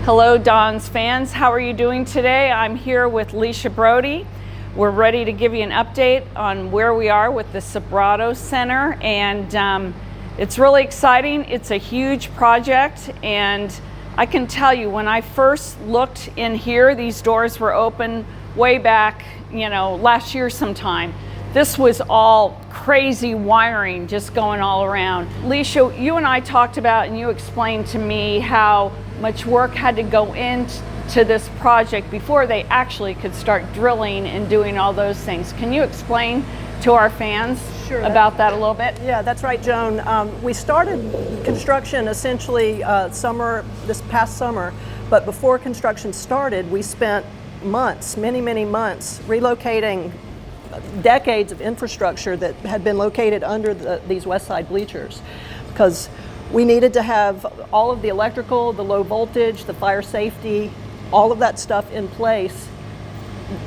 Hello, Don's fans. How are you doing today? I'm here with Lisha, Brody. We're ready to give you an update on where we are with the Sobrato Center, and it's really exciting. It's a huge project, and I can tell you, when I first looked in here, these doors were open way back, last year sometime. This was all crazy wiring just going all around. Lisha, you and I talked about, and you explained to me how much work had to go into this project before they actually could start drilling and doing all those things. Can you explain to our fans about that a little bit? Yeah, that's right, Joan. We started construction essentially this past summer, but before construction started, we spent months, many months, relocating decades of infrastructure that had been located under these west side bleachers, because we needed to have all of the electrical, the low voltage, the fire safety, all of that stuff in place,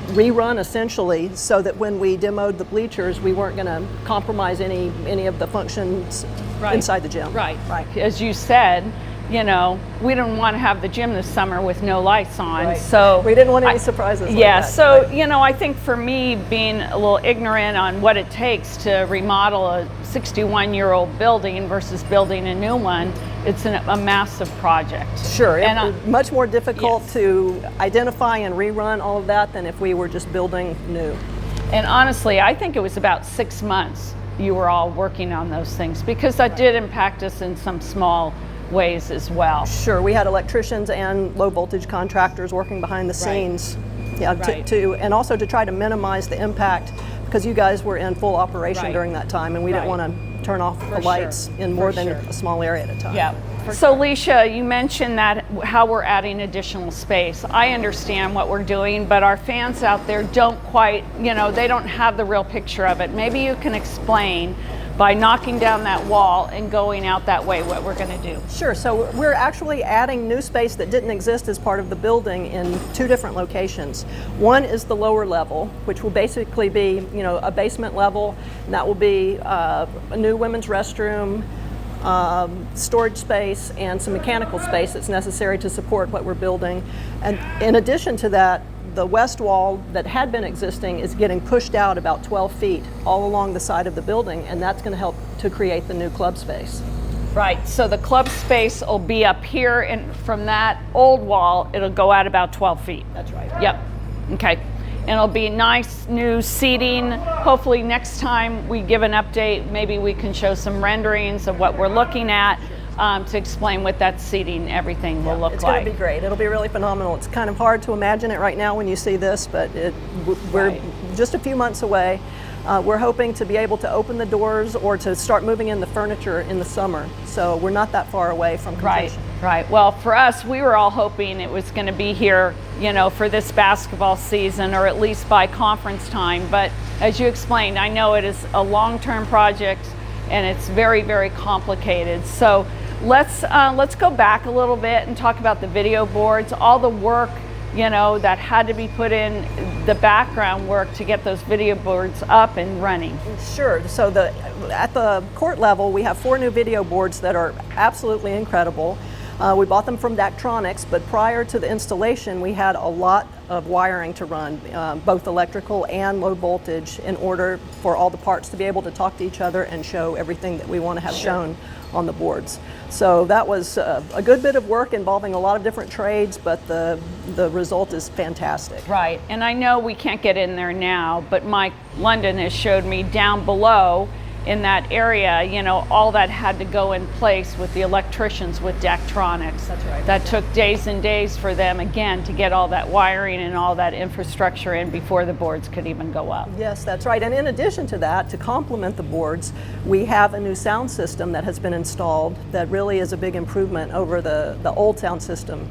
rerun essentially, so that when we demoed the bleachers, we weren't going to compromise any of the functions inside the gym. Right. As you said, we didn't want to have the gym this summer with no lights on, so we didn't want any surprises. I think for me, being a little ignorant on what it takes to remodel a 61-year-old building versus building a new one, it's a massive project. Sure, and much more difficult to identify and rerun all of that than if we were just building new. And honestly, I think it was about 6 months you were all working on those things, because that did impact us in some small ways as well. Sure, we had electricians and low voltage contractors working behind the scenes, and also to try to minimize the impact, because you guys were in full operation during that time, and we didn't want to turn off the lights in more than a small area at a time. Yeah. So Lisha, you mentioned that how we're adding additional space. I understand what we're doing, but our fans out there don't quite, they don't have the real picture of it. Maybe you can explain, by knocking down that wall and going out that way, what we're going to do. Sure, so we're actually adding new space that didn't exist as part of the building in 2 different locations. One is the lower level, which will basically be, a basement level, and that will be a new women's restroom, storage space, and some mechanical space that's necessary to support what we're building. And in addition to that, the west wall that had been existing is getting pushed out about 12 feet all along the side of the building, and that's going to help to create the new club space. Right, so the club space will be up here, and from that old wall, it'll go out about 12 feet. That's right. Yep, okay. And it'll be nice new seating. Hopefully next time we give an update, maybe we can show some renderings of what we're looking at, to explain what that seating, everything will look like. It's going to be great. It'll be really phenomenal. It's kind of hard to imagine it right now when you see this, but we're just a few months away. We're hoping to be able to open the doors or to start moving in the furniture in the summer. So we're not that far away from completion. Right. Well, for us, we were all hoping it was going to be here, for this basketball season, or at least by conference time. But as you explained, I know it is a long-term project, and it's very, very complicated. So let's go back a little bit and talk about the video boards, all the work, that had to be put in, the background work to get those video boards up and running. Sure. So at the court level, we have 4 new video boards that are absolutely incredible. We bought them from Daktronics, but prior to the installation, we had a lot of wiring to run, both electrical and low voltage, in order for all the parts to be able to talk to each other and show everything that we want to have shown on the boards. So that was a good bit of work involving a lot of different trades, but the result is fantastic. Right, and I know we can't get in there now, but Mike London has showed me down below in that area, all that had to go in place with the electricians with Daktronics. That's right. That took days and days for them, again, to get all that wiring and all that infrastructure in before the boards could even go up. Yes, that's right. And in addition to that, to complement the boards, we have a new sound system that has been installed that really is a big improvement over the old sound system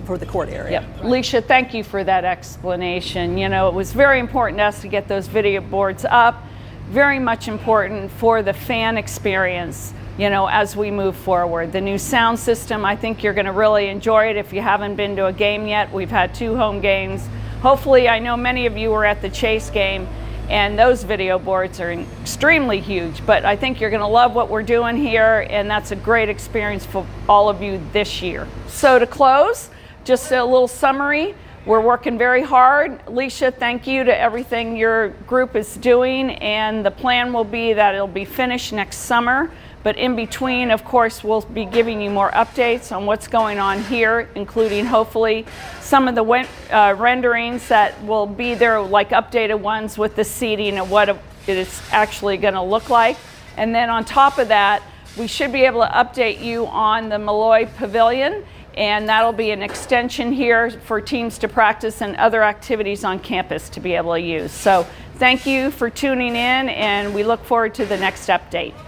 for the court area. Yep. Lisha, thank you for that explanation. It was very important to us to get those video boards up. Very much important for the fan experience, as we move forward. The new sound system, I think you're going to really enjoy it if you haven't been to a game yet. We've had 2 home games. Hopefully, I know many of you were at the Chase game, and those video boards are extremely huge. But I think you're going to love what we're doing here, and that's a great experience for all of you this year. So to close, just a little summary. We're working very hard. Lisha, thank you to everything your group is doing, and the plan will be that it'll be finished next summer. But in between, of course, we'll be giving you more updates on what's going on here, including hopefully some of the renderings that will be there, like updated ones with the seating and what it is actually going to look like. And then on top of that, we should be able to update you on the Malloy Pavilion, and that'll be an extension here for teams to practice and other activities on campus to be able to use. So thank you for tuning in, and we look forward to the next update.